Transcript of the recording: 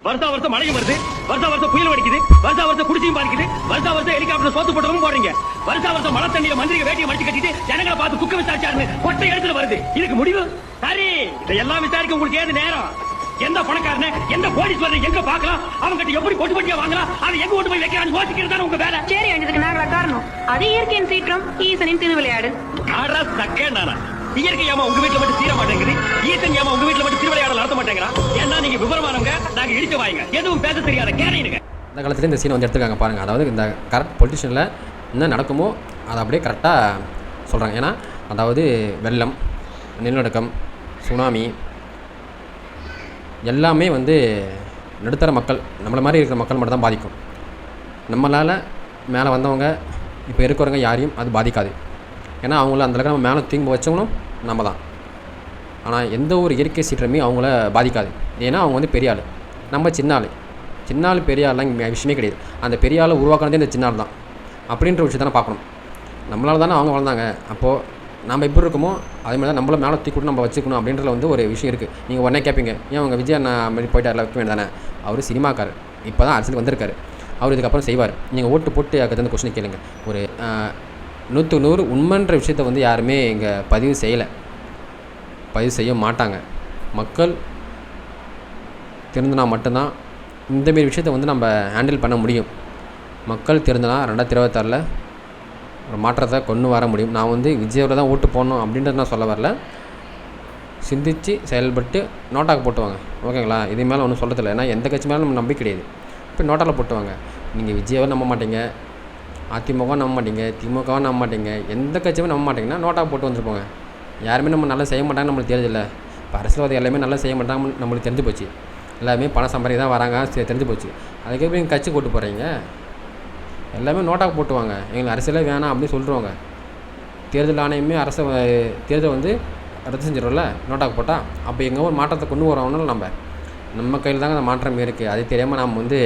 வருஷா வருஷம் மழையும் வருது, வருஷா வருஷம் புயல் அடிக்குது, வருஷா வருஷம் குடிசையும் பாதிக்குது, வருஷா வருஷம் ஹெலிகாப்டர் சோத்து போட்டவும் போறீங்க, வருஷா வருஷம் மழை தண்ணியில மந்திரிக வேட்டியை மடிச்சு கட்டிட்டு ஜனங்களை பார்த்து துக்க விசாரிச்சாருன்னு கொட்டை இடத்துல வருது. இதுக்கு முடிவு சரி. இதையெல்லாம் விசாரிக்க உங்களுக்கு ஏது நேரம்? எந்த பணக்காரன எந்த கோடீஸ்வரன் எங்க பாக்கலாம், அவங்க கிட்ட எப்படி பொட்டு பொட்டியா வாங்கலாம், அதை எங்க கொண்டு போய் வைக்கிறான்னு யோசிக்கிறது உங்க வேலை. சரி, அஞ்சதுக்கு நாங்களா காரணம்? அது இயற்கையின் சீற்றம், ஈசனின் திருவிளையாடு. ஆடா சக்கேண்டானா, இயற்கை ஏமா உங்க வீட்டுல மட்டும் தீர மாட்டேங்குது, ஈசன் ஏமா உங்க வீட்டுல மட்டும் திருவிளையாடல் நடத்த மாட்டேங்கிறான்? ஏன்னா நீங்க விவரமானவங்க, நாங்க இடிச்சு வாங்க, எதுவும் பேச தெரியாத கேனைங்க. இந்த காலத்துல இந்த சீன் வந்து எடுத்துக்காங்க பாருங்கள். அதாவது இந்த கரெக்ட் பொலிட்டிஷனில் என்ன நடக்குமோ அதை அப்படியே கரெக்டாக சொல்கிறாங்க. ஏன்னா அதாவது வெள்ளம், நிலநடுக்கம், சுனாமி எல்லாமே வந்து நடுத்தர மக்கள், நம்மளை மாதிரி இருக்கிற மக்கள் மட்டும் தான் பாதிக்கும். நம்மளால் மேலே வந்தவங்க இப்போ இருக்கிறவங்க யாரையும் அது பாதிக்காது. ஏன்னா அவங்கள அந்தளவுக்கு நம்ம மேலே தூங்கி வச்சவங்களும் நம்ம தான். ஆனால் எந்த ஒரு இயற்கை சீற்றமே அவங்கள பாதிக்காது. ஏன்னா அவங்க வந்து பெரிய ஆள், நம்ம சின்ன ஆள். சின்ன ஆள் பெரிய ஆள்லாம் இங்கே விஷயமே கிடையாது. அந்த பெரிய ஆளை உருவாக்குனதே இந்த சின்ன ஆள் தான் அப்படின்ற விஷயத்தை தானே பார்க்கணும். நம்மளால் தானே அவங்க வளர்ந்தாங்க. அப்போது நம்ம எப்படி இருக்கோமோ அதே மாதிரி தான் நம்மள மேலே தூக்கிட்டு நம்ம வச்சுக்கணும் அப்படின்றதுல வந்து ஒரு விஷயம் இருக்குது. நீங்கள் உடனே கேட்பீங்க, ஏன் அவங்க விஜய் நான் மாதிரி போயிட்டாரில் வைக்க வேண்டியதானே? அவர் சினிமாக்காரர், இப்போ தான் அரசியலுக்கு வந்திருக்காரு, அவர் இதுக்கப்புறம் செய்வார். நீங்கள் ஓட்டு போட்டு அதுக்கு அந்த கொஸ்டின் கேளுங்க. ஒரு 100% உண்மைன்ற விஷயத்தை வந்து யாருமே இங்கே பதிவு செய்ய மாட்டாங்க. மக்கள் திருந்தினா மட்டும்தான் இந்தமாரி விஷயத்தை வந்து நம்ம ஹேண்டில் பண்ண முடியும். மக்கள் திருந்தினா 2026 ஒரு மாற்றத்தை கொண்டு வர முடியும். நான் வந்து விஜயோட தான் ஓட்டு போடணும் அப்படின்றத நான் சொல்ல வரல. சிந்தித்து செயல்பட்டு நோட்டாக்கு போட்டுவாங்க, ஓகேங்களா? இது மேலே ஒன்றும் சொல்கிறதில்ல. ஏன்னா எந்த கட்சி மேலே நம்ம நம்பிக்கை கிடையாது. இப்போ நோட்டாவில் போட்டுவாங்க. நீங்கள் விஜயாவை நம்ப மாட்டீங்க, அதிமுகவும் நம்ப மாட்டீங்க, திமுகவும் நம்ப மாட்டீங்க, எந்த கட்சியுமே நம்ப மாட்டீங்கன்னா நோட்டாக போட்டு வந்துருப்போங்க. யாருமே நம்ம நல்லா செய்ய மாட்டாங்கன்னு நம்மளுக்கு தெரியுதில்ல. இப்போ அரசியல்வாதி எல்லாமே நல்லா செய்ய மாட்டாங்க நம்மளுக்கு தெரிஞ்சு போச்சு. எல்லாமே பணம் சம்பாதிக்க தான் வராங்க, தெரிஞ்சு போச்சு. அதுக்கப்புறம் நீங்கள் கட்சி போட்டு போகிறீங்க, எல்லாமே நோட்டாக போட்டுவாங்க. எங்களுக்கு அரசியலே வேணாம் அப்படின்னு சொல்லிடுவாங்க. தேர்தல் ஆணையமே தேர்தல் வந்து ரத்து செஞ்சிடறோம்ல நோட்டாக்கு போட்டால். அப்போ எங்கே ஒரு மாற்றத்தை கொண்டு வரோம்னாலும் நம்ம கையில் தாங்க அந்த மாற்றம் இருக்குது. அது தெரியாமல் நம்ம வந்து